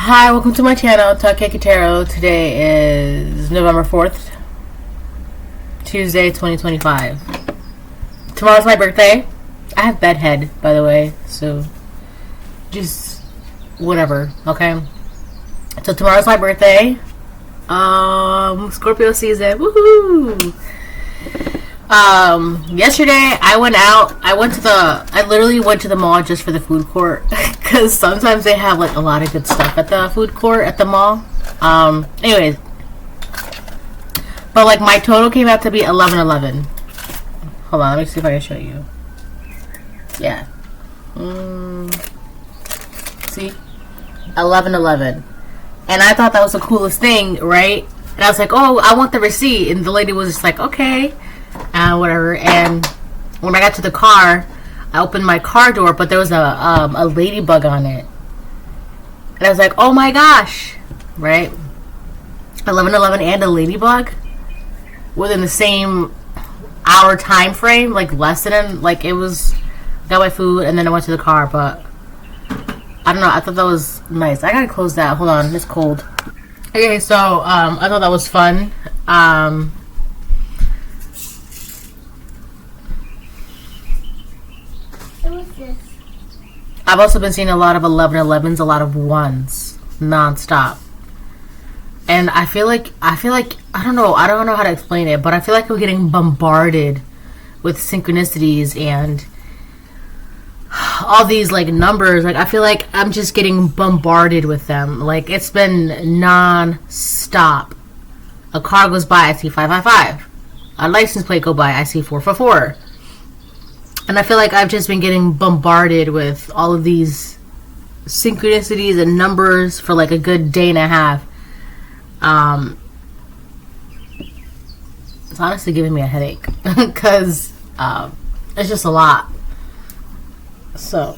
Hi, welcome to my channel, Takekitaro. Today is November 4th, Tuesday, 2025. Tomorrow's my birthday. I have bedhead, by the way, so just whatever, okay? So tomorrow's my birthday. Scorpio season, woohoo! Yesterday I went out. I literally went to the mall just for the food court because sometimes they have like a lot of good stuff at the food court at the mall. Anyways, but like my total came out to be 11.11. Hold on, let me see if I can show you. Yeah. See, 11.11, and I thought that was the coolest thing, right? And I was like, oh, I want the receipt, and the lady was just like, okay. Whatever. And when I got to the car, I opened my car door, but there was a ladybug on it, and I was like, oh my gosh, right? 11.11 and a ladybug within the same hour time frame, like less than, like, it was, got my food and then I went to the car. But I don't know, I thought that was nice. I gotta close that, hold on, it's cold. Okay, so I thought that was fun. I've also been seeing a lot of 11.11s, a lot of ones, non-stop. And I feel like, I don't know how to explain it, but I feel like we're getting bombarded with synchronicities and all these like numbers. Like, I feel like I'm just getting bombarded with them. Like, it's been non-stop. A car goes by, I see 555. A license plate go by, I see 444. And I feel like I've just been getting bombarded with all of these synchronicities and numbers for like a good day and a half. It's honestly giving me a headache because it's just a lot. So,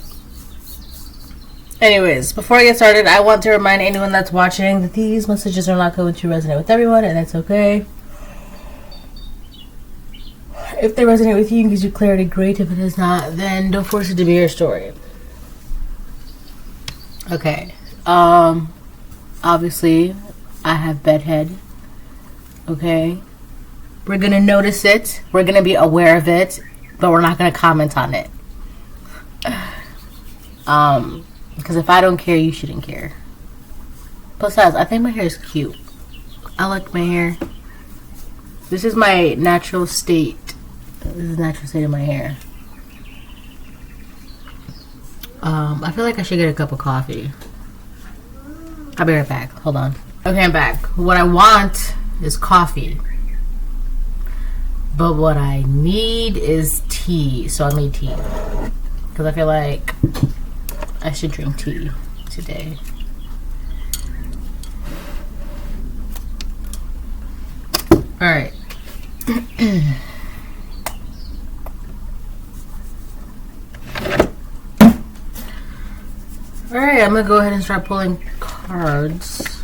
anyways, before I get started, I want to remind anyone that's watching that these messages are not going to resonate with everyone, and that's okay. If they resonate with you and gives you clarity, great. If it does not, then don't force it to be your story. Okay. Obviously, I have bedhead. Okay. We're gonna notice it. We're gonna be aware of it, but we're not gonna comment on it. Because if I don't care, you shouldn't care. Besides, I think my hair is cute. I like my hair. This is my natural state. This is the natural state of my hair. I feel like I should get a cup of coffee. I'll be right back. Hold on. Okay, I'm back. What I want is coffee. But what I need is tea. So I made tea. Because I feel like I should drink tea today. Alright. Alright, I'm gonna go ahead and start pulling cards.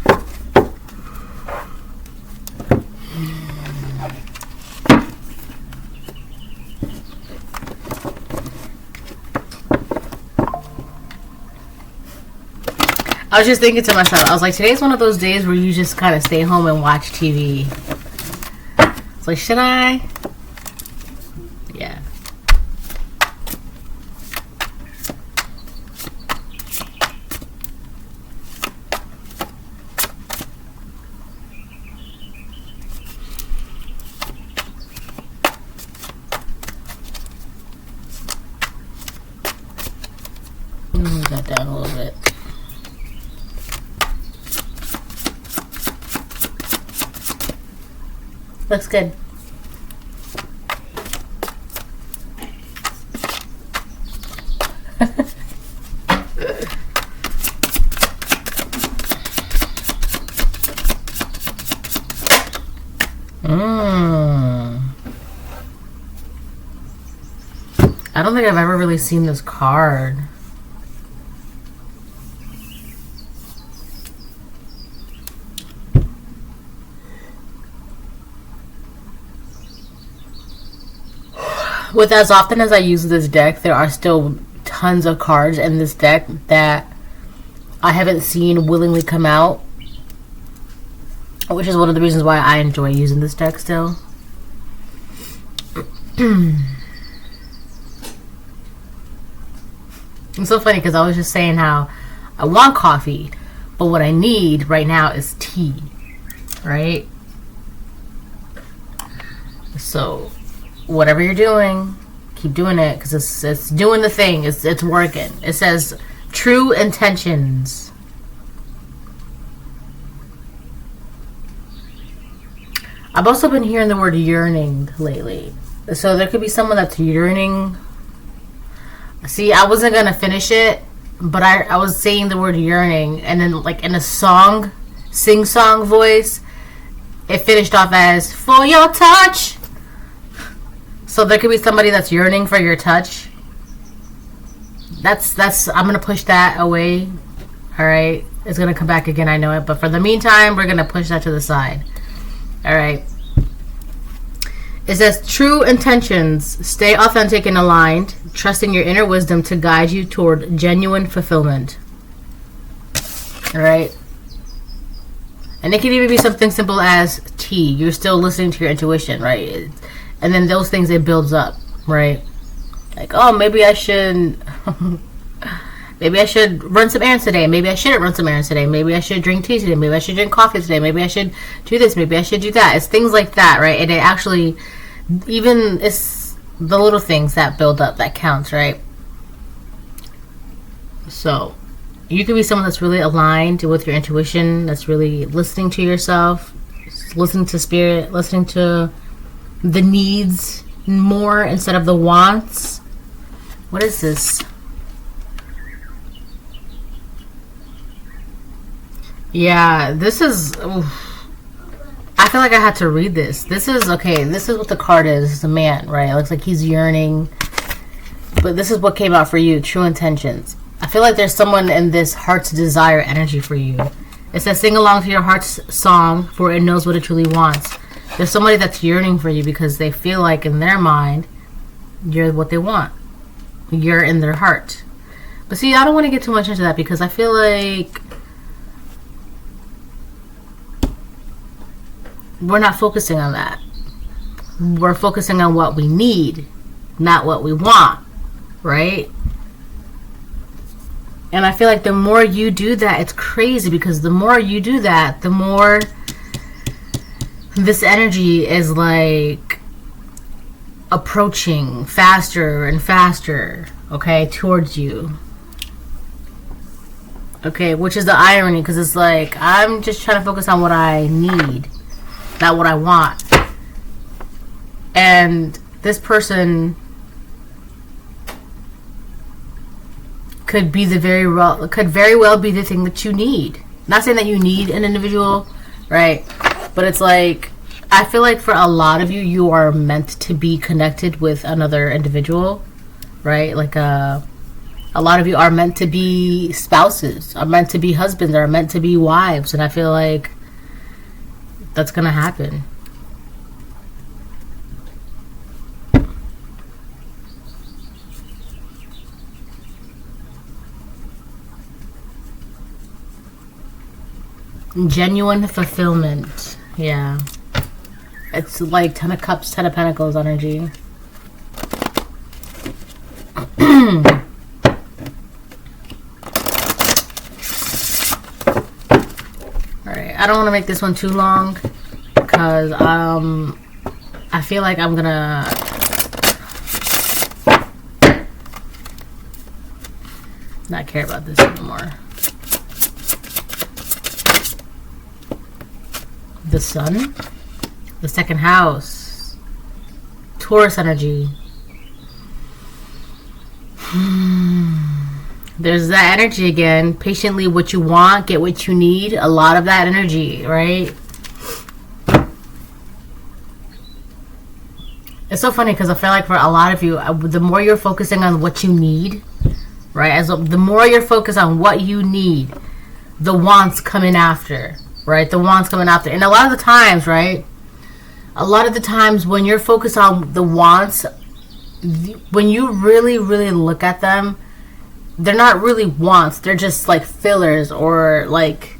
I was just thinking to myself, I was like, today's one of those days where you just kind of stay home and watch TV. It's like, should I? Yeah. Move that down a little bit. Looks good. I don't think I've ever really seen this card. With as often as I use this deck, there are still tons of cards in this deck that I haven't seen willingly come out, which is one of the reasons why I enjoy using this deck still. It's so funny because I was just saying how I want coffee, but what I need right now is tea, right? So whatever you're doing, keep doing it, because it's doing the thing. It's working. It says true intentions. I've also been hearing the word yearning lately. So there could be someone that's yearning. See, I wasn't going to finish it, but I was saying the word yearning, and then like in a song, sing-song voice, it finished off as, for your touch. So there could be somebody that's yearning for your touch. That's I'm going to push that away. All right. It's going to come back again, I know it. But for the meantime, we're going to push that to the side. All right. It says, true intentions. Stay authentic and aligned, trusting your inner wisdom to guide you toward genuine fulfillment. All right. And it can even be something simple as tea. You're still listening to your intuition, right? And then those things, it builds up, right? Like, oh, maybe I should maybe I should run some errands today. Maybe I shouldn't run some errands today. Maybe I should drink tea today. Maybe I should drink coffee today. Maybe I should do this. Maybe I should do that. It's things like that, right? And it actually, even it's the little things that build up that counts, right? So you could be someone that's really aligned with your intuition, that's really listening to yourself, listening to spirit, listening to the needs more instead of the wants. What is this? Yeah, this is... Oof. I feel like I had to read this. This is, okay, this is what the card is. It's a man, right? It looks like he's yearning. But this is what came out for you. True intentions. I feel like there's someone in this heart's desire energy for you. It says, sing along to your heart's song, for it knows what it truly wants. There's somebody that's yearning for you because they feel like in their mind, you're what they want. You're in their heart. But see, I don't want to get too much into that because I feel like we're not focusing on that. We're focusing on what we need, not what we want, right? And I feel like the more you do that, it's crazy because the more you do that, the more this energy is like approaching faster and faster, okay, towards you. Okay, which is the irony, because it's like I'm just trying to focus on what I need, not what I want. And this person could be very well be the thing that you need. Not saying that you need an individual, right? But it's like, I feel like for a lot of you, you are meant to be connected with another individual, right? Like a lot of you are meant to be spouses, are meant to be husbands, are meant to be wives. And I feel like that's going to happen. Genuine fulfillment. Yeah. It's like 10 of Cups, 10 of Pentacles energy. Alright, I don't want to make this one too long because I feel like I'm gonna not care about this anymore. The Sun, the second house, Taurus energy. There's that energy again. Patiently, what you want, get what you need. A lot of that energy, right? It's so funny because I feel like for a lot of you, the more you're focusing on what you need, right? The more you're focused on what you need, the wants come in after. Right? The wants coming after. And a lot of the times, right? A lot of the times when you're focused on the wants, when you really, really look at them, they're not really wants. They're just like fillers, or like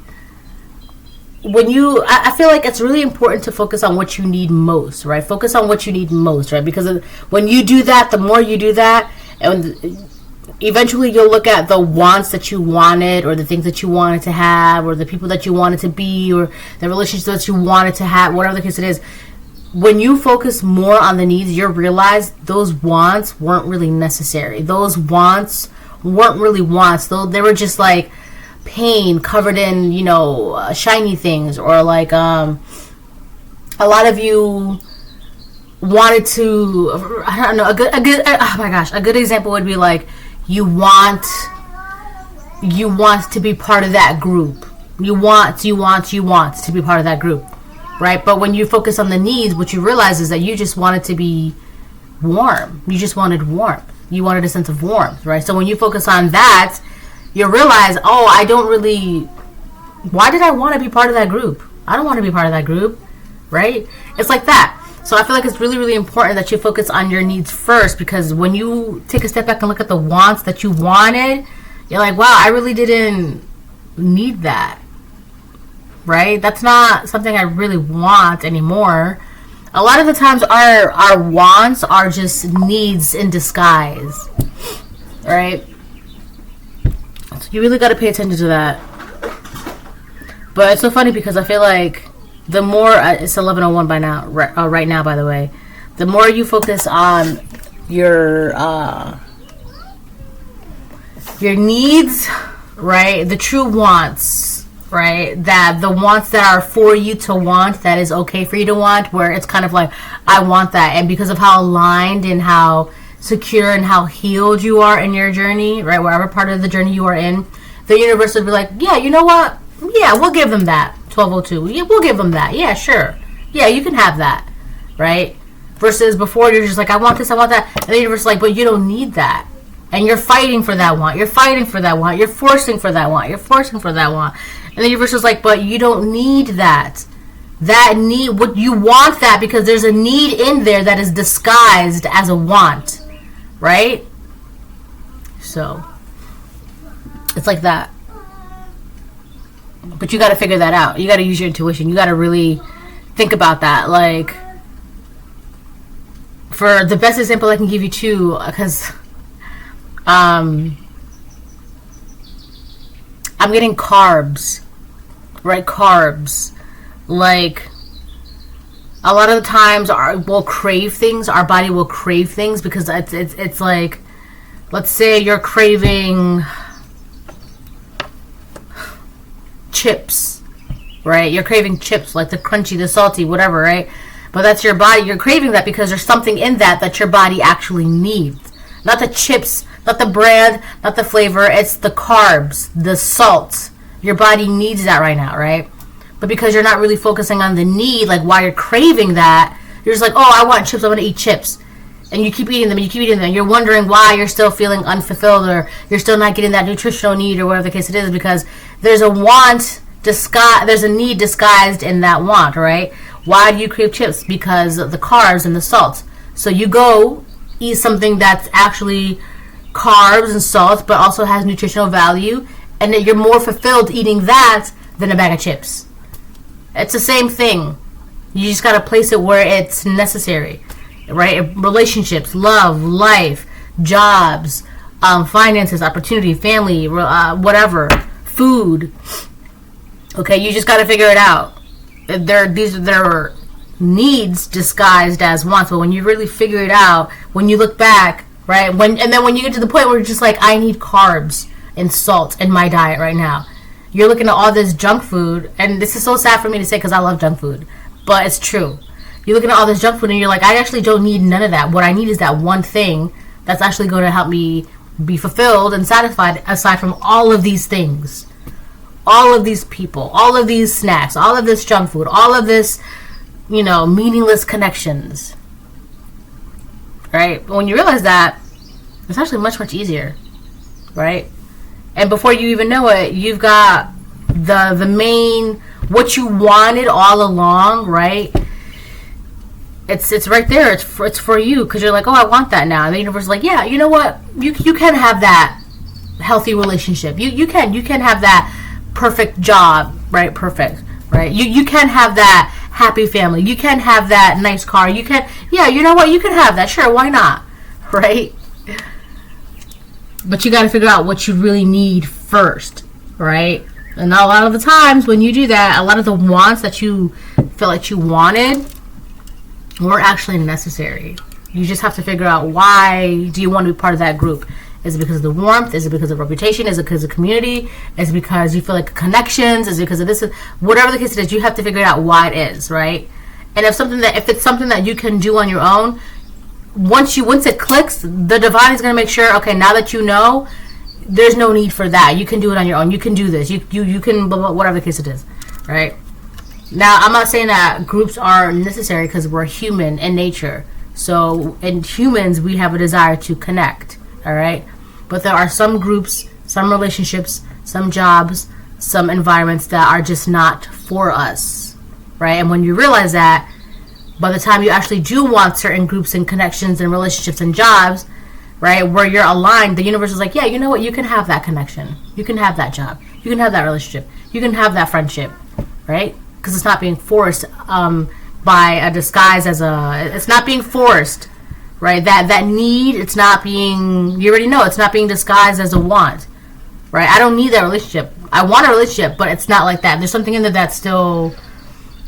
when you, I feel like it's really important to focus on what you need most, right? Focus on what you need most, right? Because when you do that, the more you do that, and eventually you'll look at the wants that you wanted, or the things that you wanted to have, or the people that you wanted to be, or the relationships that you wanted to have, whatever the case it is. When you focus more on the needs, you'll realize those wants weren't really necessary. Those wants weren't really wants. They were just like pain covered in, shiny things, or like a lot of you wanted to, I don't know, a good oh my gosh, a good example would be like you want to be part of that group. You want to be part of that group, right? But when you focus on the needs, what you realize is that you just wanted to be warm. You just wanted warmth. You wanted a sense of warmth, right? So when you focus on that, you realize, oh, why did I want to be part of that group? I don't want to be part of that group, right? It's like that. So I feel like it's really, really important that you focus on your needs first, because when you take a step back and look at the wants that you wanted, you're like, wow, I really didn't need that, right? That's not something I really want anymore. A lot of the times our wants are just needs in disguise, right? So you really got to pay attention to that. But it's so funny because I feel like the more, it's 11:01 by now, right now, by the way, the more you focus on your needs, right, the true wants, right, that the wants that are for you to want, that is okay for you to want, where it's kind of like, I want that, and because of how aligned and how secure and how healed you are in your journey, right, wherever part of the journey you are in, the universe will be like, yeah, you know what, yeah, we'll give them that. 1202. Yeah, we'll give them that. Yeah, sure. Yeah, you can have that, right? Versus before, you're just like, I want this, I want that, and the universe is like, but you don't need that, and you're fighting for that want. You're fighting for that want. You're forcing for that want. You're forcing for that want, and the universe is like, but you don't need that. That need, what you want that because there's a need in there that is disguised as a want, right? So it's like that. But you got to figure that out. You got to use your intuition. You got to really think about that. Like, for the best example I can give you too, because I'm getting carbs, right? Carbs. Like, a lot of the times we'll crave things. Our body will crave things because it's like, let's say you're craving chips, right? You're craving chips, like the crunchy, the salty, whatever, right? But that's your body. You're craving that because there's something in that your body actually needs. Not the chips, not the brand, not the flavor. It's the carbs, the salt. Your body needs that right now, right? But because you're not really focusing on the need, like why you're craving that, you're just like, oh, I want chips, I want to eat chips. And you keep eating them, and you keep eating them. You're wondering why you're still feeling unfulfilled, or you're still not getting that nutritional need, or whatever the case it is, because there's a want there's a need disguised in that want, right? Why do you crave chips? Because of the carbs and the salt. So you go eat something that's actually carbs and salt, but also has nutritional value, and that you're more fulfilled eating that than a bag of chips. It's the same thing. You just gotta place it where it's necessary, right? Relationships, love, life, jobs, finances, opportunity, family, whatever, food. Okay, you just gotta figure it out. There are needs disguised as wants, but when you really figure it out, when you look back, right, and then when you get to the point where you're just like, I need carbs and salt in my diet right now. You're looking at all this junk food, and this is so sad for me to say because I love junk food, but it's true. You're looking at all this junk food and you're like, I actually don't need none of that. What I need is that one thing that's actually going to help me be fulfilled and satisfied, aside from all of these things. All of these people, all of these snacks, all of this junk food, all of this, meaningless connections. Right? But when you realize that, it's actually much, much easier. Right? And before you even know it, you've got the main, what you wanted all along, right? It's right there. It's for you, because you're like, oh, I want that now. And the universe is like, yeah, you know what? You can have that. healthy relationship. You can have that perfect job, right? Perfect, right? You can have that happy family. You can have that nice car. You can, yeah, you know what? You can have that. Sure, why not? Right? But you got to figure out what you really need first, right? And a lot of the times when you do that, a lot of the wants that you feel like you wanted were actually necessary. You just have to figure out, why do you want to be part of that group? Is it because of the warmth? Is it because of reputation? Is it because of community? Is it because you feel like connections? Is it because of this? Whatever the case is, you have to figure out why it is, right? And if it's something that you can do on your own, once it clicks, the divine is going to make sure, okay, now that you know, there's no need for that. You can do it on your own. You can do this. You can, whatever the case it is, right? Now, I'm not saying that groups are necessary, because we're human in nature. So, in humans, we have a desire to connect, all right? But there are some groups, some relationships, some jobs, some environments that are just not for us, right? And when you realize that, by the time you actually do want certain groups and connections and relationships and jobs, right, where you're aligned, the universe is like, yeah, you know what? You can have that connection. You can have that job. You can have that relationship. You can have that friendship, right? Because it's not being forced by a disguise it's not being forced, right? That need, it's not being, you already know, it's not being disguised as a want, right? I don't need that relationship. I want a relationship, but it's not like that. There's something in there that's still,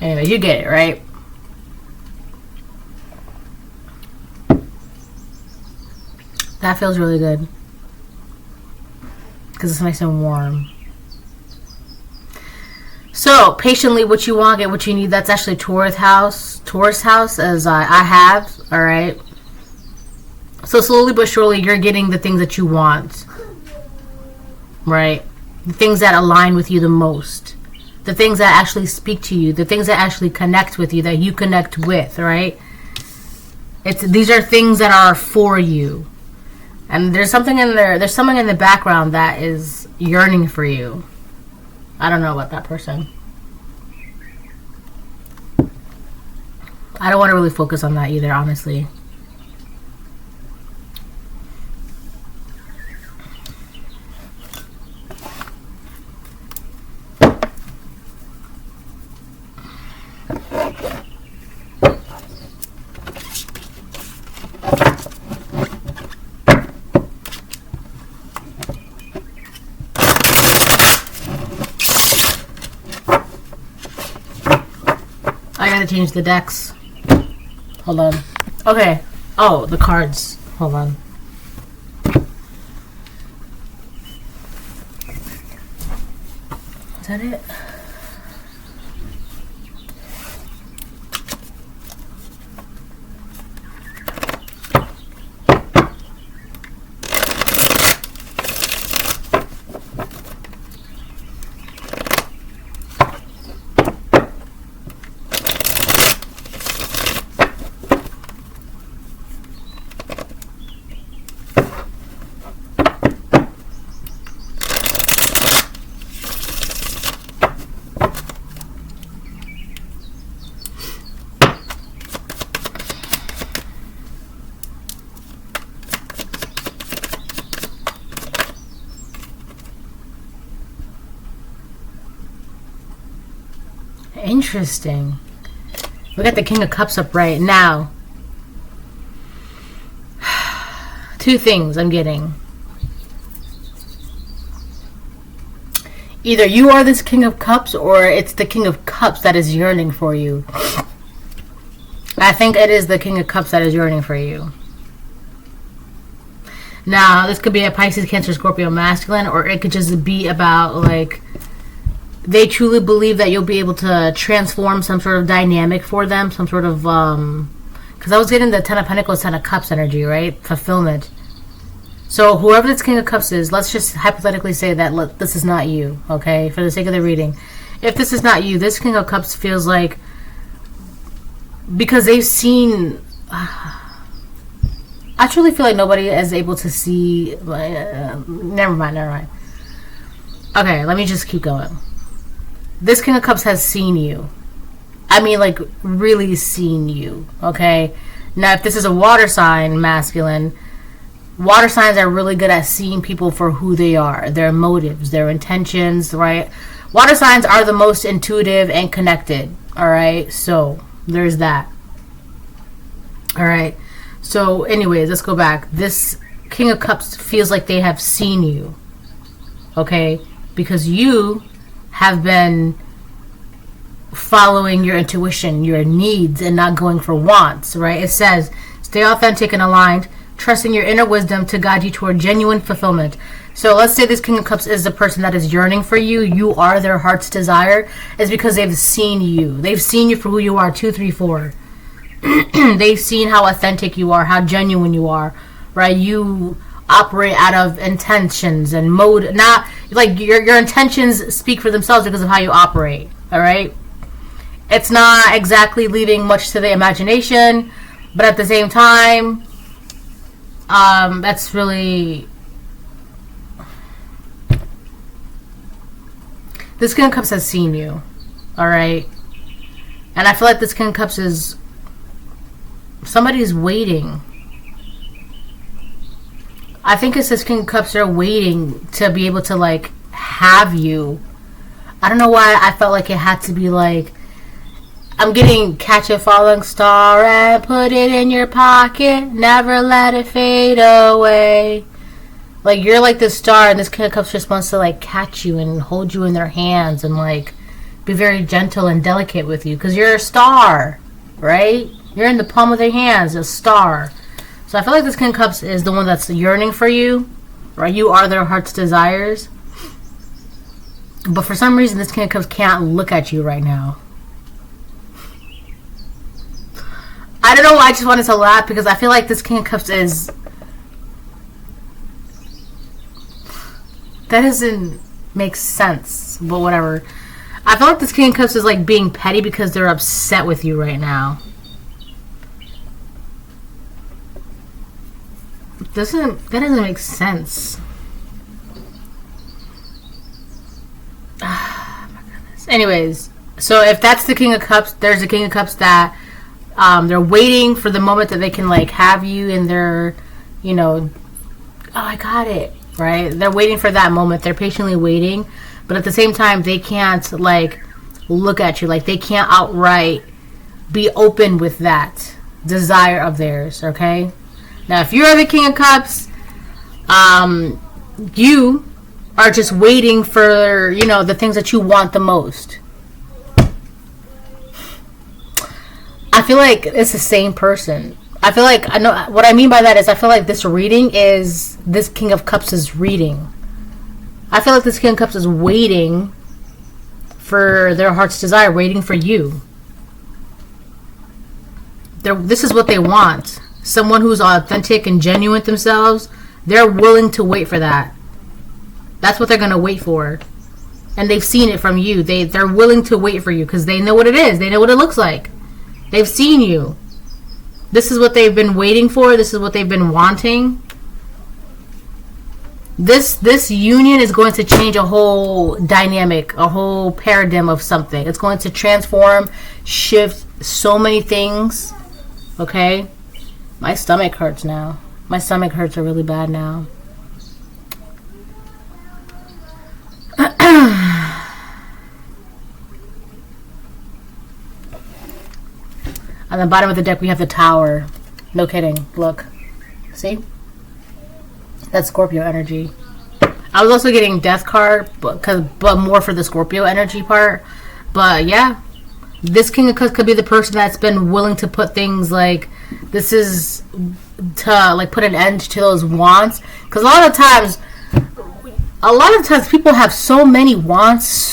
anyway, you get it, right? That feels really good, because it's nice and warm. So, patiently, what you want, get what you need. That's actually Taurus house, as I have, all right? So, slowly but surely, you're getting the things that you want, right? The things that align with you the most. The things that actually speak to you. The things that actually connect with you, that you connect with, right? These are things that are for you. And there's something in there, there's something in the background that is yearning for you. I don't know about that person. I don't want to really focus on that either, honestly. I gotta change the decks. Hold on. Okay. Oh, the cards. Hold on. Is that it? Interesting. We got the King of Cups up right now. Two things I'm getting. Either you are this King of Cups, or it's the King of Cups that is yearning for you. I think it is the King of Cups that is yearning for you. Now, this could be a Pisces, Cancer, Scorpio, masculine, or it could just be about, like, they truly believe that you'll be able to transform some sort of dynamic for them, some sort of, because I was getting the Ten of Pentacles, Ten of Cups energy, right? Fulfillment. So whoever this King of Cups is, let's just hypothetically say that this is not you, okay? For the sake of the reading. If this is not you, this King of Cups feels like, because they've seen, I truly feel like nobody is able to see, never mind. Okay, let me just keep going. This King of Cups has seen you. I mean, like, really seen you, okay? Now, if this is a water sign, masculine, Water signs are really good at seeing people for who they are, their motives, their intentions, right? Water signs are the most intuitive and connected, all right? So there's that. All right. So anyways, let's go back. This King of Cups feels like they have seen you, okay? Because you have been following your intuition, your needs, and not going for wants, right? It says, stay authentic and aligned, trusting your inner wisdom to guide you toward genuine fulfillment. So let's say this King of Cups is the person that is yearning for you. You are their heart's desire. It's because they've seen you. They've seen you for who you are, 2, 3, 4. They've seen how authentic you are, how genuine you are, right? You operate out of intentions and mode, not like your intentions speak for themselves because of how you operate, all right? It's not exactly leaving much to the imagination, but at the same time, that's really... This King of Cups has seen you, all right? And I feel like this King of Cups is... Somebody's waiting. I think it's this King of Cups are waiting to be able to, like, have you. I don't know why I felt like it had to be, like... I'm getting catch a falling star and put it in your pocket. Never let it fade away. Like, you're like the star, and this King of Cups just wants to, like, catch you and hold you in their hands and, like, be very gentle and delicate with you. Because you're a star, right? You're in the palm of their hands, a star. So I feel like this King of Cups is the one that's yearning for you, right? You are their heart's desires. But for some reason, this King of Cups can't look at you right now. I don't know why I just wanted to laugh, because I feel like this King of Cups is... That doesn't make sense, but whatever. I feel like this King of Cups is like being petty because they're upset with you right now. That doesn't make sense. Ah, my goodness. Anyways, so if that's the King of Cups, there's a King of Cups that they're waiting for the moment that they can, like, have you in their, you know, oh, I got it, right? They're waiting for that moment. They're patiently waiting, but at the same time, they can't, like, look at you. Like, they can't outright be open with that desire of theirs, okay? Now, if you're the King of Cups, you are just waiting for, you know, the things that you want the most. I feel like it's the same person. I feel like, I know what I mean by that is I feel like this reading is this King of Cups' reading. I feel like this King of Cups is waiting for their heart's desire, waiting for you. This is what they want. Someone who's authentic and genuine themselves. They're willing to wait for that. That's what they're going to wait for. And they've seen it from you. They're willing to wait for you because they know what it is. They know what it looks like. They've seen you. This is what they've been waiting for. This is what they've been wanting. This union is going to change a whole dynamic, a whole paradigm of something. It's going to transform, shift so many things. Okay? My stomach hurts now. My stomach hurts really bad now. On the bottom of the deck, we have the Tower. No kidding. Look. See? That's Scorpio energy. I was also getting Death card, but more for the Scorpio energy part. But yeah, this King of Cups could be the person that's been willing to put things like, this is to, like, put an end to those wants. Because a lot of times people have so many wants,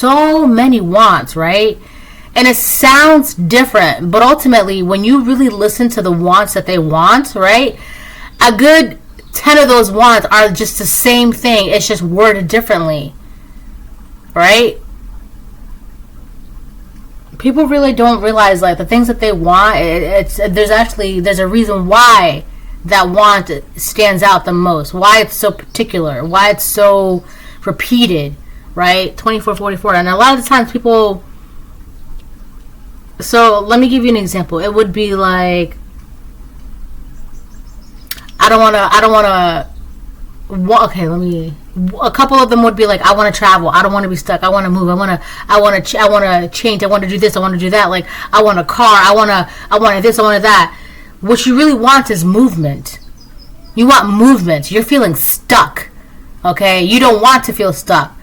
right? And it sounds different, but ultimately, when you really listen to the wants that they want, right? A good 10 of those wants are just the same thing. It's just worded differently, right? People really don't realize, like, the things that they want. There's a reason why that want stands out the most. Why it's so particular. Why it's so repeated, right? 2444. And a lot of the times people. So let me give you an example. It would be like, I don't want to okay, a couple of them would be like, I want to travel, I don't want to be stuck, I want to move, I want to change, I want to do this, I want to do that, like, I want a car, I want this, I want that. What you really want is movement. You want movement. You're feeling stuck, okay? You don't want to feel stuck.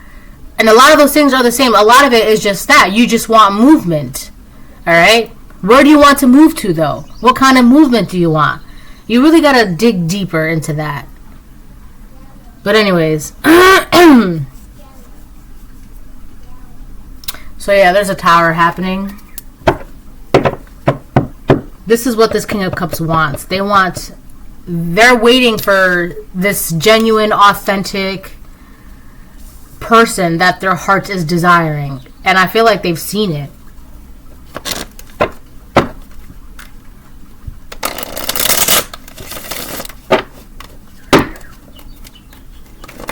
And a lot of those things are the same. A lot of it is just that. You just want movement, all right? Where do you want to move to, though? What kind of movement do you want? You really got to dig deeper into that. But anyways. So yeah, there's a tower happening. This is what this King of Cups wants. They're waiting for this genuine, authentic person that their heart is desiring. And I feel like they've seen it.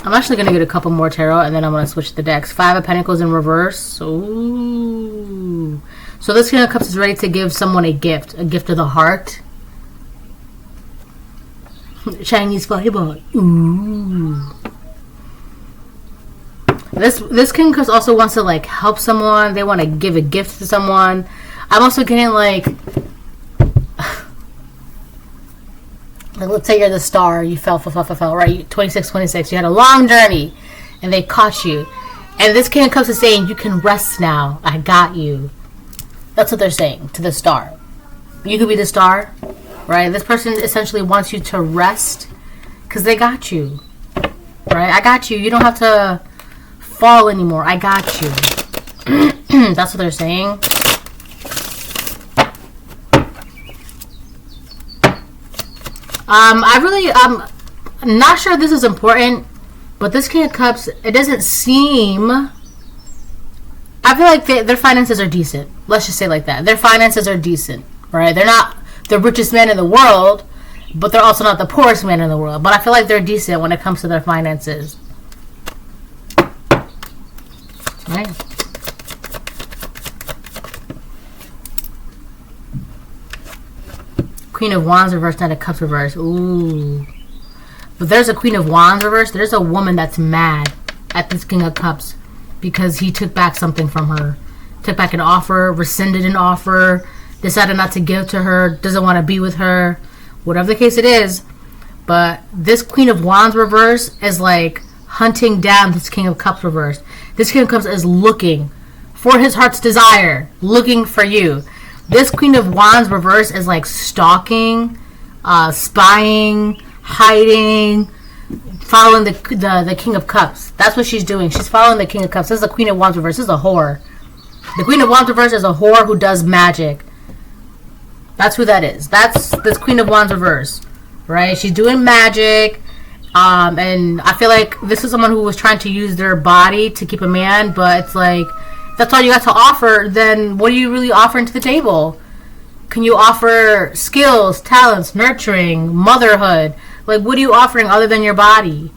I'm actually going to get a couple more tarot, and then I'm going to switch the decks. 5 of Pentacles in reverse. Ooh. So this King of Cups is ready to give someone a gift of the heart. Chinese fireball. Ooh. This King of Cups also wants to like help someone. They want to give a gift to someone. I'm also getting like let's say you're the star. You fell, right? 26. You had a long journey, and they caught you. And this King of Cups is saying, you can rest now. I got you. That's what they're saying to the star. You could be the star, right? This person essentially wants you to rest because they got you, right? I got you. You don't have to fall anymore. I got you. That's what they're saying. I'm not sure this is important, but this King of Cups, it doesn't seem, I feel like their finances are decent. Let's just say like that. Their finances are decent, right? They're not the richest man in the world, but they're also not the poorest man in the world. But I feel like they're decent when it comes to their finances. Right? Queen of Wands reverse, Knight of Cups reverse. Ooh. But there's a Queen of Wands reverse. There's a woman that's mad at this King of Cups because he took back something from her. Took back an offer, rescinded an offer, decided not to give to her, doesn't want to be with her. Whatever the case it is. But this Queen of Wands reverse is like hunting down this King of Cups reverse. This King of Cups is looking for his heart's desire. Looking for you. This Queen of Wands reverse is like stalking, spying, hiding, following the King of Cups. That's what she's doing. She's following the King of Cups. This is the Queen of Wands reverse. This is a whore. The Queen of Wands reverse is a whore who does magic. That's who that is. That's this Queen of Wands reverse, right? She's doing magic, and I feel like this is someone who was trying to use their body to keep a man, but it's like, that's all you got to offer, then what are you really offering to the table? Can you offer skills, talents, nurturing, motherhood? Like, what are you offering other than your body?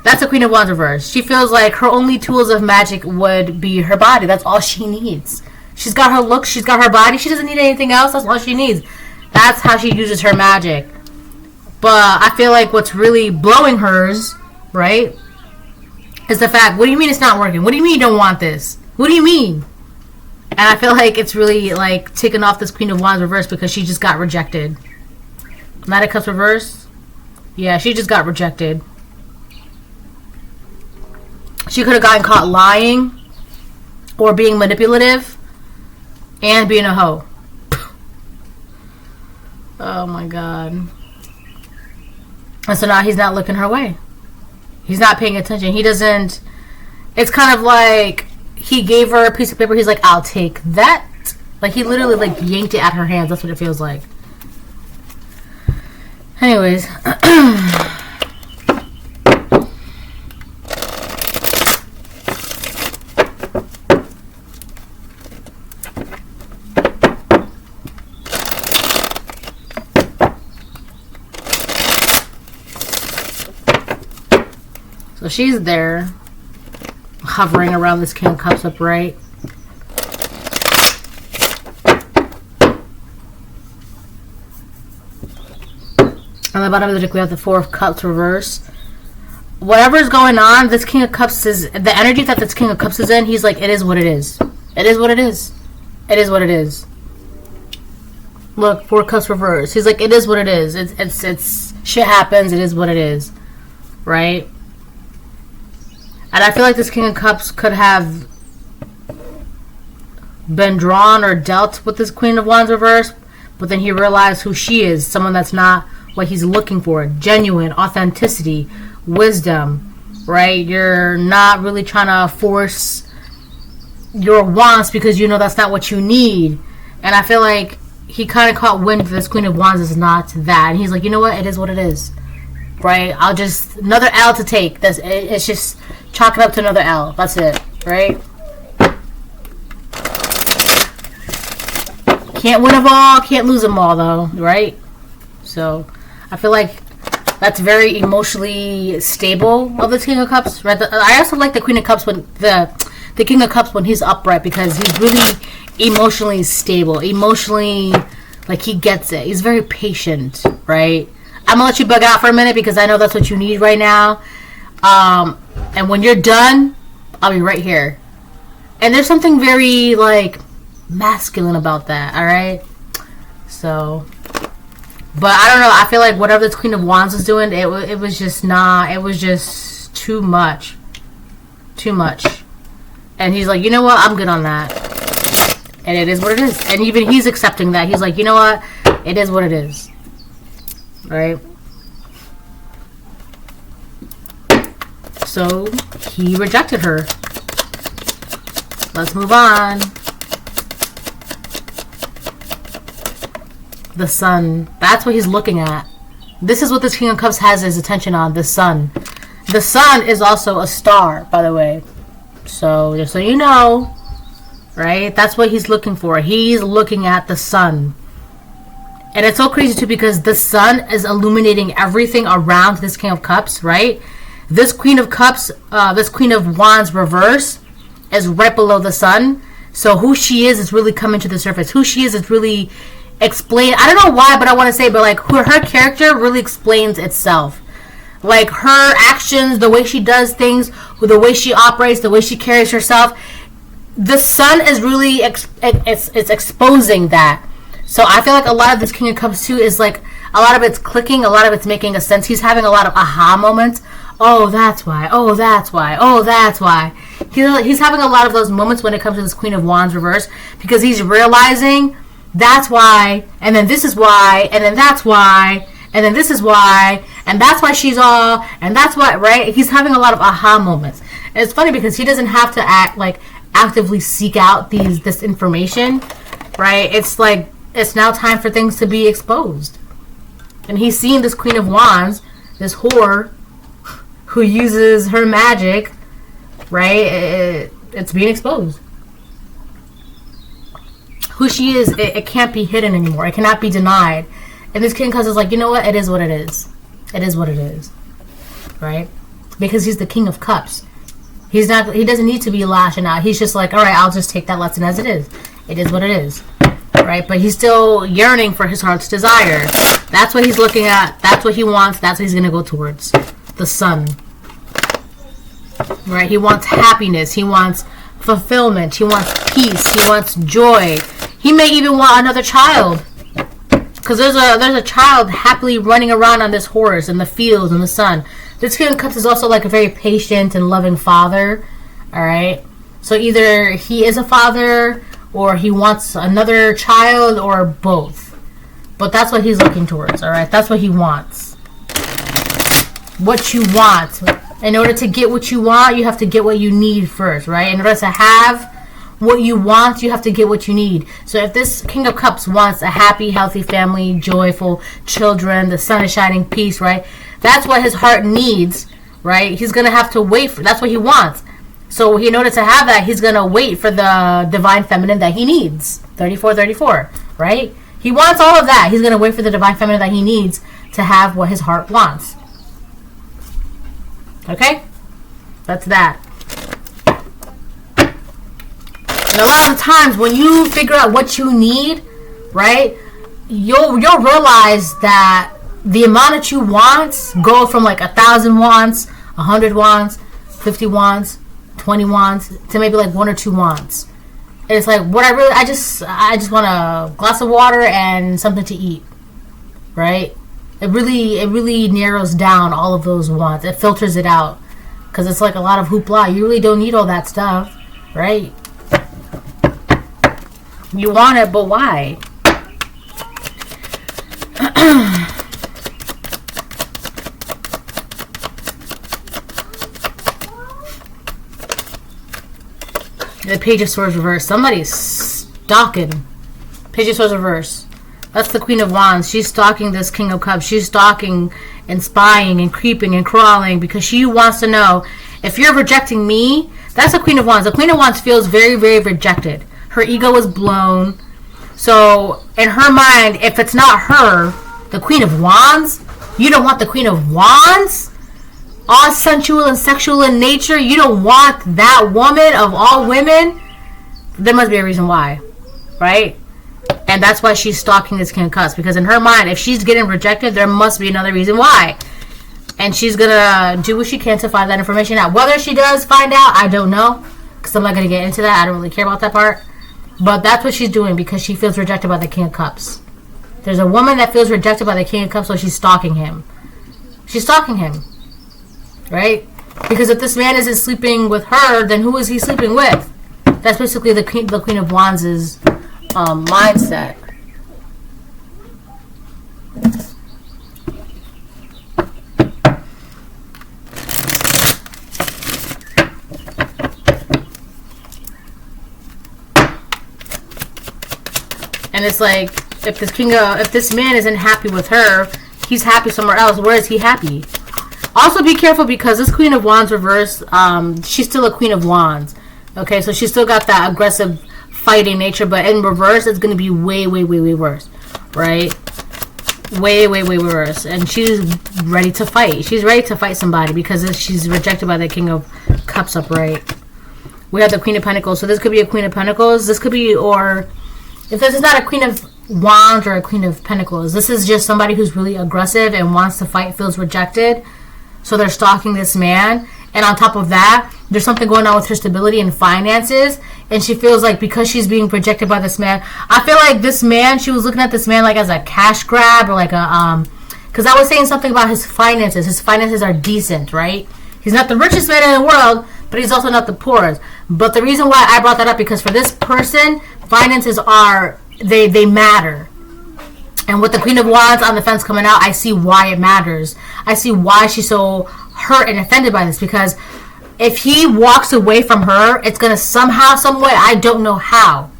That's the Queen of Wands reverse. She feels like her only tools of magic would be her body. That's all she needs. She's got her looks, she's got her body. She doesn't need anything else. That's all she needs. That's how she uses her magic. But I feel like what's really blowing hers, right, is the fact, what do you mean it's not working? What do you mean you don't want this? What do you mean? And I feel like it's really like taking off this Queen of Wands reverse because she just got rejected. Knight of Cups reverse? Yeah, she just got rejected. She could have gotten caught lying or being manipulative and being a hoe. Oh my god. And so now he's not looking her way. He's not paying attention. He doesn't... It's kind of like he gave her a piece of paper. He's like, I'll take that. Like, he literally, like, yanked it at her hands. That's what it feels like. Anyways. So she's there, hovering around this King of Cups upright. On the bottom of the deck, we have the Four of Cups reverse. Whatever is going on, this King of Cups is... The energy that this King of Cups is in, he's like, it is what it is. It is what it is. It is what it is. Look, Four of Cups reverse. He's like, it is what it is. It's shit happens. It is what it is. Right? And I feel like this King of Cups could have been drawn or dealt with this Queen of Wands reverse, but then he realized who she is. Someone that's not what he's looking for. Genuine, authenticity, wisdom, right? You're not really trying to force your wants because you know that's not what you need. And I feel like he kind of caught wind that this Queen of Wands is not that. And he's like, you know what? It is what it is. Right? I'll just... Another L to take. It's just chalk it up to another L. That's it. Right? Can't win them all. Can't lose them all, though. Right? So... I feel like that's very emotionally stable of the King of Cups. Right? I also like the Queen of Cups when the King of Cups when he's upright because he's really emotionally stable. Emotionally, like he gets it. He's very patient, right? I'm gonna let you bug out for a minute because I know that's what you need right now. And when you're done, I'll be right here. And there's something very like masculine about that. All right, so. But I don't know. I feel like whatever this Queen of Wands was doing, it was just not. It was just too much. Too much. And he's like, you know what? I'm good on that. And it is what it is. And even he's accepting that. He's like, you know what? It is what it is. Right? So he rejected her. Let's move on. The sun. That's what he's looking at. This is what this King of Cups has his attention on. The sun. The sun is also a star, by the way. So, just so you know. Right? That's what he's looking for. He's looking at the sun. And it's so crazy, too, because the sun is illuminating everything around this King of Cups, right? This Queen of Cups, this Queen of Wands reverse is right below the sun. So, who she is really coming to the surface. Who she is really... explain. I don't know why, but I want to say, but like her character really explains itself. Like her actions, the way she does things, the way she operates, the way she carries herself. The sun is really it's exposing that. So I feel like a lot of this King of Cups too is like a lot of it's clicking, a lot of it's making a sense. He's having a lot of aha moments. Oh, that's why. Oh, that's why. Oh, that's why. He's having a lot of those moments when it comes to this Queen of Wands reverse because he's realizing. That's why, and then this is why, and then that's why, and then this is why, and that's why she's all, and that's why, right? He's having a lot of aha moments. And it's funny because he doesn't have to actively seek out this information, right? It's like, it's now time for things to be exposed. And he's seeing this Queen of Wands, this whore, who uses her magic, right? It's being exposed. Who she is, it can't be hidden anymore. It cannot be denied. And this King of Cups is like, you know what? It is what it is. It is what it is. Right? Because he's the King of Cups. He doesn't need to be lashing out. He's just like, all right, I'll just take that lesson as it is. It is what it is. Right? But he's still yearning for his heart's desire. That's what he's looking at. That's what he wants. That's what he's going to go towards. The sun. Right? He wants happiness. He wants fulfillment. He wants peace. He wants joy. He may even want another child. Because there's a child happily running around on this horse in the fields in the sun. This King of Cups is also like a very patient and loving father. Alright? So either he is a father or he wants another child or both. But that's what he's looking towards. Alright? That's what he wants. What you want. In order to get what you want, you have to get what you need first, right? In order to have what you want, you have to get what you need. So if this King of Cups wants a happy, healthy family, joyful children, the sun is shining, peace, right? That's what his heart needs, right? He's going to have to wait for, that's what he wants. So in order to have that, he's going to wait for the divine feminine that he needs. 34, right? He wants all of that. He's going to wait for the divine feminine that he needs to have what his heart wants. Okay? That's that. And a lot of the times when you figure out what you need, right, you'll realize that the amount that you want go from like 1,000 wants, 100 wants, 50 wants, 20 wants to maybe like 1 or 2 wants. And it's like what I just want a glass of water and something to eat, right? It really narrows down all of those wants. It filters it out because it's like a lot of hoopla. You really don't need all that stuff, right? You want it, but why? The Page of Swords reversed. Somebody's stalking. Page of Swords reversed. That's the Queen of Wands. She's stalking this King of Cups. She's stalking and spying and creeping and crawling because she wants to know if you're rejecting me. That's the Queen of Wands. The Queen of Wands feels very, very rejected. Her ego is blown. So in her mind, if it's not her, the Queen of Wands, you don't want the Queen of Wands? All sensual and sexual in nature, you don't want that woman of all women? There must be a reason why, right? And that's why she's stalking this King of Cups, because in her mind, if she's getting rejected, there must be another reason why. And she's gonna do what she can to find that information out. Whether she does find out, I don't know, because I'm not gonna get into that. I don't really care about that part. But that's what she's doing because she feels rejected by the King of Cups. There's a woman that feels rejected by the King of Cups, so she's stalking him. She's stalking him. Right? Because if this man isn't sleeping with her, then who is he sleeping with? That's basically the Queen of Wands' mindset. And it's like, if this man isn't happy with her, he's happy somewhere else. Where is he happy? Also, be careful because this Queen of Wands reverse, she's still a Queen of Wands. Okay, so she's still got that aggressive fighting nature, but in reverse, it's going to be way, way, way, way worse. Right? Way, way, way worse. And she's ready to fight. She's ready to fight somebody because she's rejected by the King of Cups upright. We have the Queen of Pentacles. So this could be a Queen of Pentacles. This could be, or if this is not a Queen of Wands or a Queen of Pentacles, this is just somebody who's really aggressive and wants to fight, feels rejected. So they're stalking this man. And on top of that, there's something going on with her stability and finances. And she feels like because she's being rejected by this man, I feel like this man, she was looking at this man like as a cash grab or like a, because I was saying something about his finances. His finances are decent, right? He's not the richest man in the world, but he's also not the poorest. But the reason why I brought that up, because for this person, finances are, they matter. And with the Queen of Wands on the fence coming out, I see why it matters. I see why she's so hurt and offended by this. Because if he walks away from her, it's going to somehow, some way, I don't know how,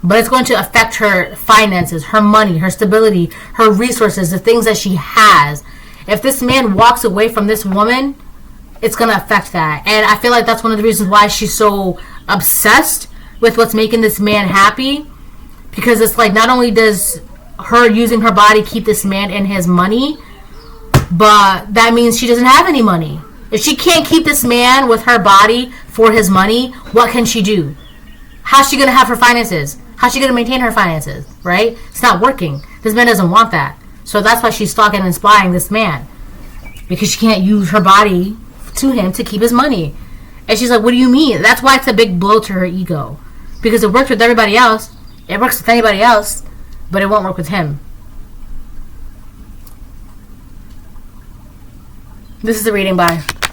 but it's going to affect her finances, her money, her stability, her resources, the things that she has. If this man walks away from this woman, it's going to affect that. And I feel like that's one of the reasons why she's so obsessed with what's making this man happy. Because it's like, not only does her using her body keep this man in his money, but that means she doesn't have any money. If she can't keep this man with her body for his money, what can she do? How's she going to have her finances? How's she going to maintain her finances, right? It's not working. This man doesn't want that. So that's why she's stalking and spying this man. Because she can't use her body to him to keep his money. And she's like, what do you mean? That's why it's a big blow to her ego. Because it works with everybody else. It works with anybody else. But it won't work with him. This is the reading. Bye.